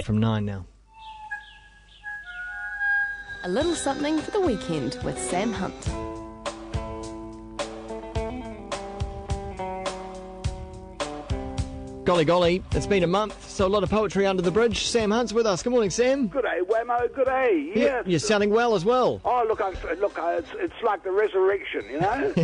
From 9 now. A little something for the weekend with Sam Hunt. Golly, golly, it's been a month, so a lot of poetry under the bridge. Sam Hunt's with us. Good morning, Sam. Good day, Wammo. Good day. Yes. You're sounding well as well. Oh, look, it's like the resurrection, you know.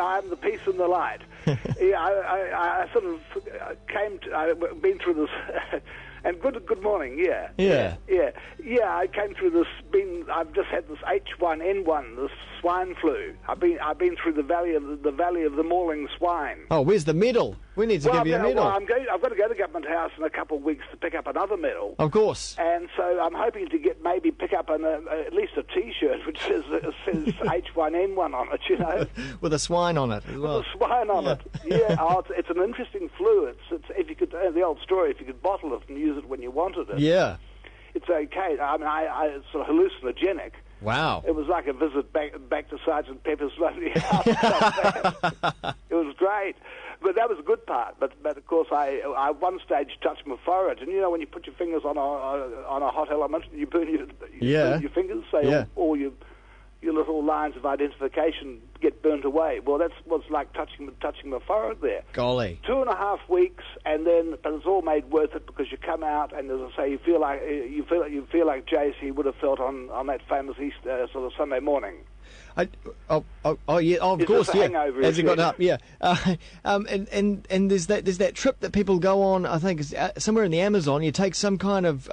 I'm the peace and the light. Yeah, I sort of I've been through this. And good morning, yeah. I came through this. I've just had this H1N1, this swine flu. I've been through the valley of the mauling swine. Oh, where's the medal? We need to give you a medal. I've got to go to Government House in a couple of weeks to pick up another medal. Of course. And so I'm hoping to pick up at least a T-shirt which says H1N1 on it, you know, with a swine on it as well. With a swine on it. Yeah. Oh, it's an interesting flu. It's if you could the old story, if you could bottle it and use it when you wanted it. Yeah. It's okay. I mean, it's sort of hallucinogenic. Wow. It was like a visit back to Sergeant Pepper's Lonely Hearts. It was great. But that was the good part. But of course, I at one stage touched my forehead. And you know when you put your fingers on a hot element, you burn your fingers, so all your little lines of identification get burnt away. Well, that's what's like touching my forehead there. Golly. 2.5 weeks, but it's all made worth it because you come out and, as I say, you feel like JC would have felt on that famous Easter sort of Sunday morning. Of course, hangover, as it got up, yeah. And there's that trip that people go on. I think it's somewhere in the Amazon. You take some kind of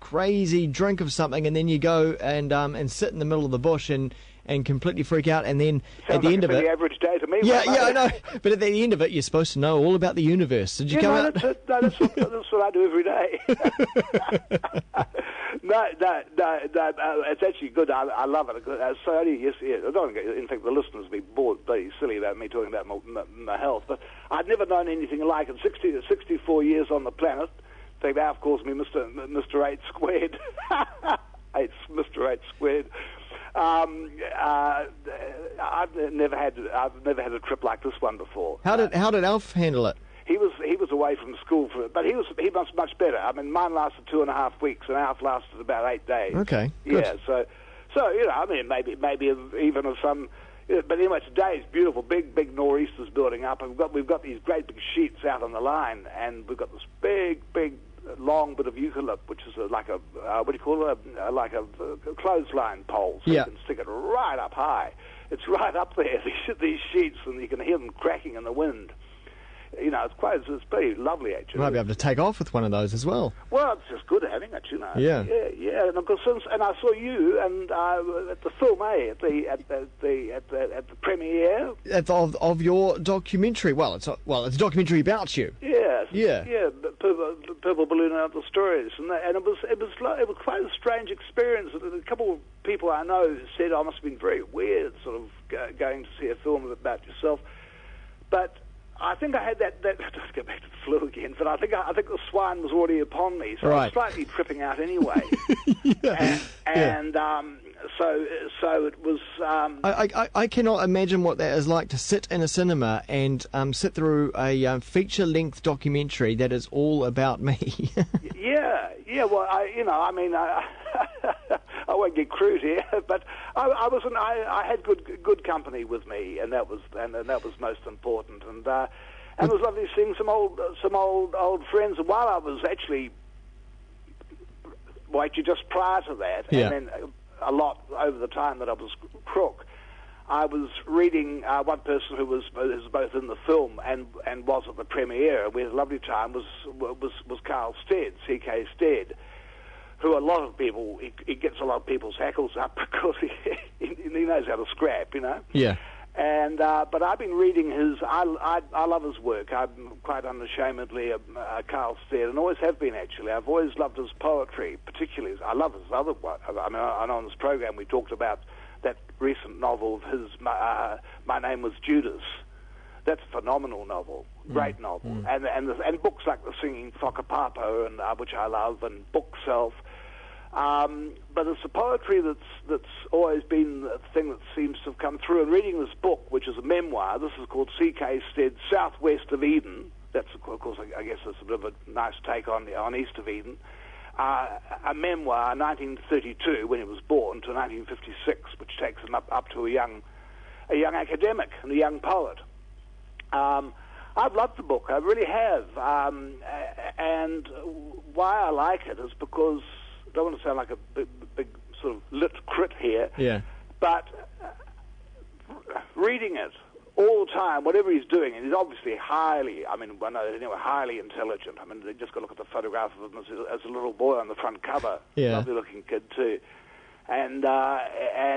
crazy drink of something, and then you go and sit in the middle of the bush and completely freak out. And then at the end of it, the average day to me. Yeah, I know. But at the end of it, you're supposed to know all about the universe. Did you come out? That's what I do every day. No, it's actually good. I love it. I don't want to, in fact, the listeners will be bored, very silly about me talking about my health, but I'd never known anything like it. 64 years on the planet. They now calls me Mr. 8 squared. Mr. 8 squared. I've never had a trip like this one before. How did Alf handle it? He was away from school but he was much better. I mean, mine lasted 2.5 weeks, and Alf lasted about 8 days. Okay, good. Yeah, so you know, I mean, maybe even of some. But anyway, today it's beautiful. Big nor'easters building up, and we've got these great big sheets out on the line, and we've got this big long bit of eucalypt, which is like a what do you call it? Like a clothesline pole, so you can stick it right up high. It's right up there. These sheets, and you can hear them cracking in the wind. You know, it's pretty lovely, actually. You might be able to take off with one of those as well. Well, it's just good having it, you know. Yeah. Yeah. And of course, and I saw you and at the film, at the premiere. Of your documentary. Well, it's a documentary about you. Yes. Yeah. Yeah. Purple Balloon and Other Stories, and it was quite a strange experience. A couple of people I know said, "Oh, it must have been very weird, sort of going to see a film about yourself," but I think I had that. Let's go back to the flu again. But I think the swine was already upon me, so I was slightly tripping out anyway. So it was. I cannot imagine what that is like to sit in a cinema and sit through a feature-length documentary that is all about me. Yeah. Well, I won't get crude here, but I had good company with me, and that was most important. And it was lovely seeing some old friends. And while I was actually just prior to that, and then a lot over the time that I was Crook, I was reading one person who was both in the film and was at the premiere. We had a lovely time. Was Carl Stead, C.K. Stead, who a lot of people, he gets a lot of people's hackles up because he knows how to scrap, you know. Yeah. And but I've been reading his. I love his work. I'm quite unashamedly a Carl Stead, and always have been actually. I've always loved his poetry, particularly. I love his other one. I mean, I know on this program we talked about that recent novel of his. My Name Was Judas. That's a phenomenal novel, great novel, and books like The Singing Whakapapo, and which I love, and Book Self. But it's the poetry that's always been the thing that seems to have come through. And reading this book, which is a memoir, this is called C.K. Stead, Southwest of Eden, That's, of course, I guess it's a bit of a nice take on East of Eden. A memoir, 1932, when he was born, to 1956, which takes him up to a young academic and a young poet. I've loved the book, I really have. And why I like it is because, I don't want to sound like a big sort of lit crit here, but reading it all the time, whatever he's doing, and he's obviously highly intelligent. I mean, they just got to look at the photograph of him as a little boy on the front cover. Lovely-looking kid too, and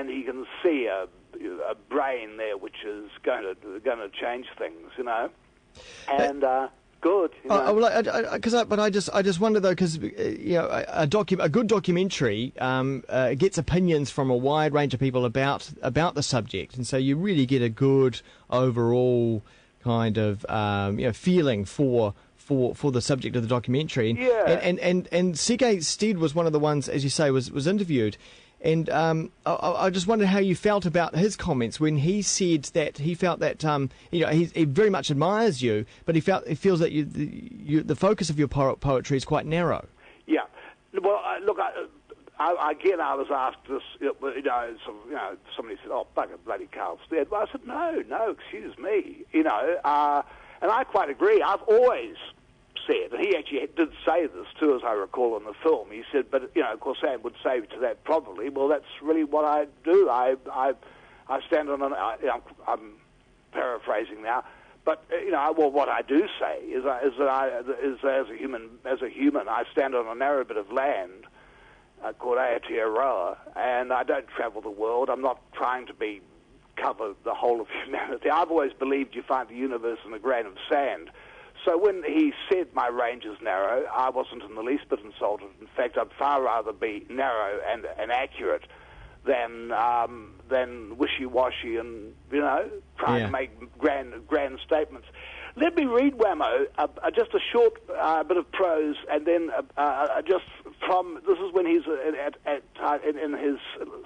he can see a brain there which is going to change things, and good. But I just wonder though, because a good documentary gets opinions from a wide range of people about the subject, and so you really get a good overall kind of feeling for the subject of the documentary. And C.K. Stead was one of the ones, as you say, was interviewed. And I just wondered how you felt about his comments when he said that he felt that he very much admires you, but he feels that the focus of your poetry is quite narrow. Yeah, well, look, I was asked this. Somebody said, "Oh, bugger, bloody Carl Stead." Well, I said, "No, excuse me," and I quite agree. I've always said, and he actually did say this too, as I recall in the film. He said, but of course, Sam would say to that probably, well, that's really what I do. I stand on I'm paraphrasing now, but what I do say is as a human, I stand on a narrow bit of land called Aotearoa, and I don't travel the world. I'm not trying to cover the whole of humanity. I've always believed you find the universe in a grain of sand. So when he said my range is narrow, I wasn't in the least bit insulted. In fact, I'd far rather be narrow and accurate than wishy-washy and trying to make grand statements. Let me read Wammo, just a short bit of prose, and then just from this is when he's in his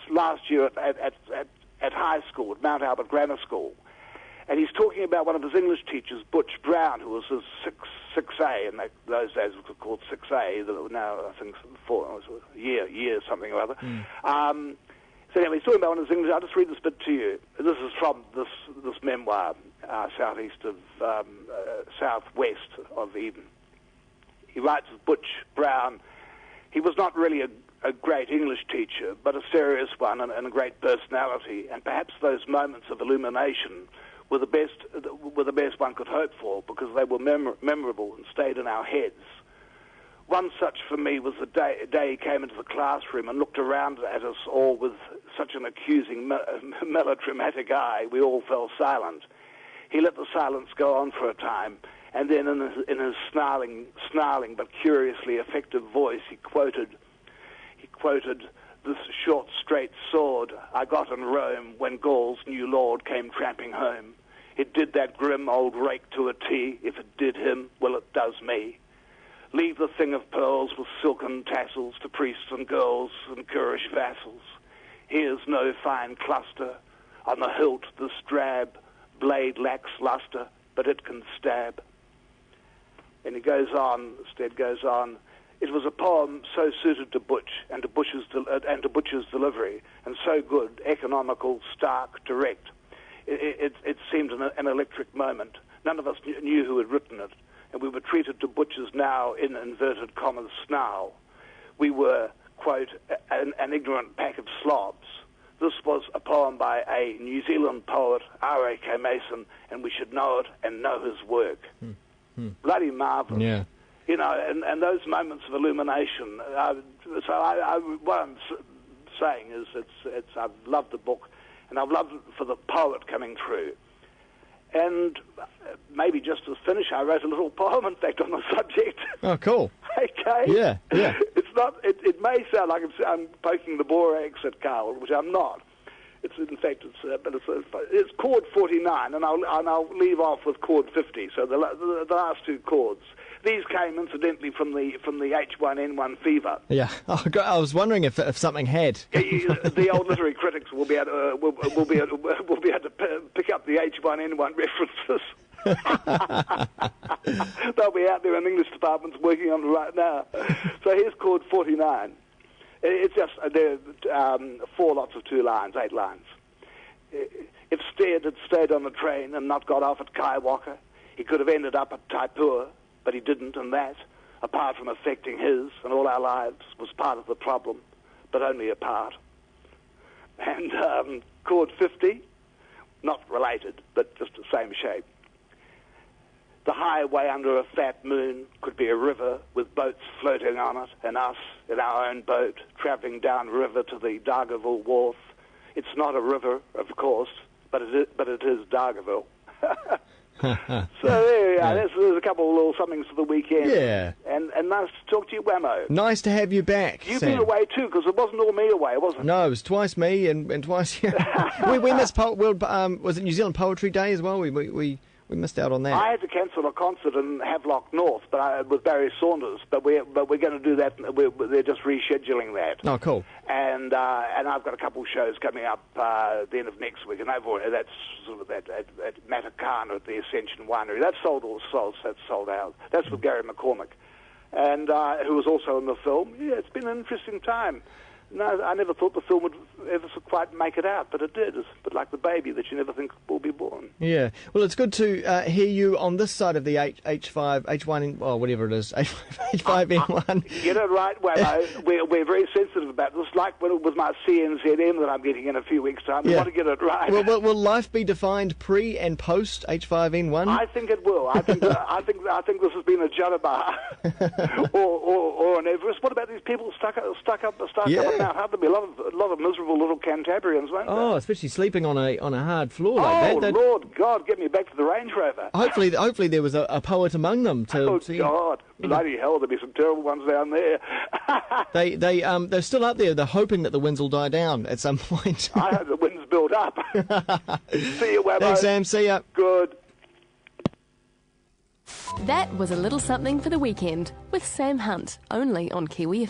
last year at high school at Mount Albert Grammar School. And he's talking about one of his English teachers, Butch Brown, who was his 6A, and those days it was called 6A, now I think year something or other. So anyway, he's talking about one of his English. I'll just read this bit to you. This is from this memoir, southwest of Eden. He writes of Butch Brown. He was not really a great English teacher, but a serious one and a great personality, and perhaps those moments of illumination were the best one could hope for, because they were memorable and stayed in our heads. One such for me was the day he came into the classroom and looked around at us all with such an accusing, melodramatic eye, we all fell silent. He let the silence go on for a time, and then in his snarling but curiously effective voice, he quoted this short, straight sword I got in Rome when Gaul's new lord came tramping home. It did that grim old rake to a T. If it did him, well, it does me. Leave the thing of pearls with silken tassels to priests and girls and currish vassals. Here's no fine cluster. On the hilt, this drab blade lacks luster, but it can stab. And he goes on, Stead goes on, it was a poem so suited to Butch and to Butch's delivery, and so good, economical, stark, direct. It seemed an electric moment. None of us knew who had written it, and we were treated to Butch's now, in inverted commas, snarl. We were, quote, an ignorant pack of slobs. This was a poem by a New Zealand poet, R.A.K. Mason, and we should know it and know his work. Bloody marvellous. Yeah. And those moments of illumination. What I'm saying is, I've loved the book, and I've loved it for the poet coming through. And maybe just to finish, I wrote a little poem, in fact, on the subject. Oh, cool. Okay. Yeah. It's not. It may sound like I'm poking the borax at Carl, which I'm not. It's in fact, it's chord 49, and I'll leave off with chord 50. So the last two chords. These came incidentally from the H1N1 fever. Yeah, I was wondering if something had. The old literary critics will be able to pick up the H1N1 references. They'll be out there in English departments working on it right now. So here's chord 49. It's just there are 4 lots of 2 lines, 8 lines. If Stead had stayed on the train and not got off at Kaiwaka, he could have ended up at Taipua, but he didn't, and that, apart from affecting his and all our lives, was part of the problem, but only a part. And chord 50, not related, but just the same shape. The highway under a fat moon could be a river with boats floating on it, and us in our own boat travelling down river to the Dargaville wharf. It's not a river, of course, but it is Dargaville. So there you are. There's a couple of little somethings for the weekend. Yeah. And nice to talk to you, Wammo. Nice to have you back, You've Sam. been away too, because it wasn't all me away, was it? No, it was twice me and twice you. we missed was it New Zealand Poetry Day as well? We missed out on that. I had to cancel a concert in Havelock North, with Barry Saunders. But we're going to do that. They're just rescheduling that. Oh, cool. And I've got a couple of shows coming up at the end of next week, and that's sort of at Matakana at the Ascension Winery. That's sold out. That's with Gary McCormick, and who was also in the film. Yeah, it's been an interesting time. No, I never thought the film would ever quite make it out, but it did. It's a bit like the baby that you never think will be born. Yeah. Well, it's good to hear you on this side of the H1, whatever it is, H5N1. Get it right, Wammo. We're very sensitive about this, like with my CNZM that I'm getting in a few weeks' time. We want to get it right. Will life be defined pre and post H5N1? I think it will. I think this has been a Jarabar or an Everest. What about these people stuck up now? There'll be a lot of miserable little Cantabrians, won't there? Oh, especially sleeping on a hard floor like that. Oh, Lord God, get me back to the Range Rover. Hopefully there was a poet among them to. God, bloody hell, there'll be some terrible ones down there. They're still up there. They're hoping that the winds will die down at some point. I hope the winds build up. See you, Wammo. Thanks, Sam. See ya. Good. That was a little something for the weekend with Sam Hunt, only on Kiwi.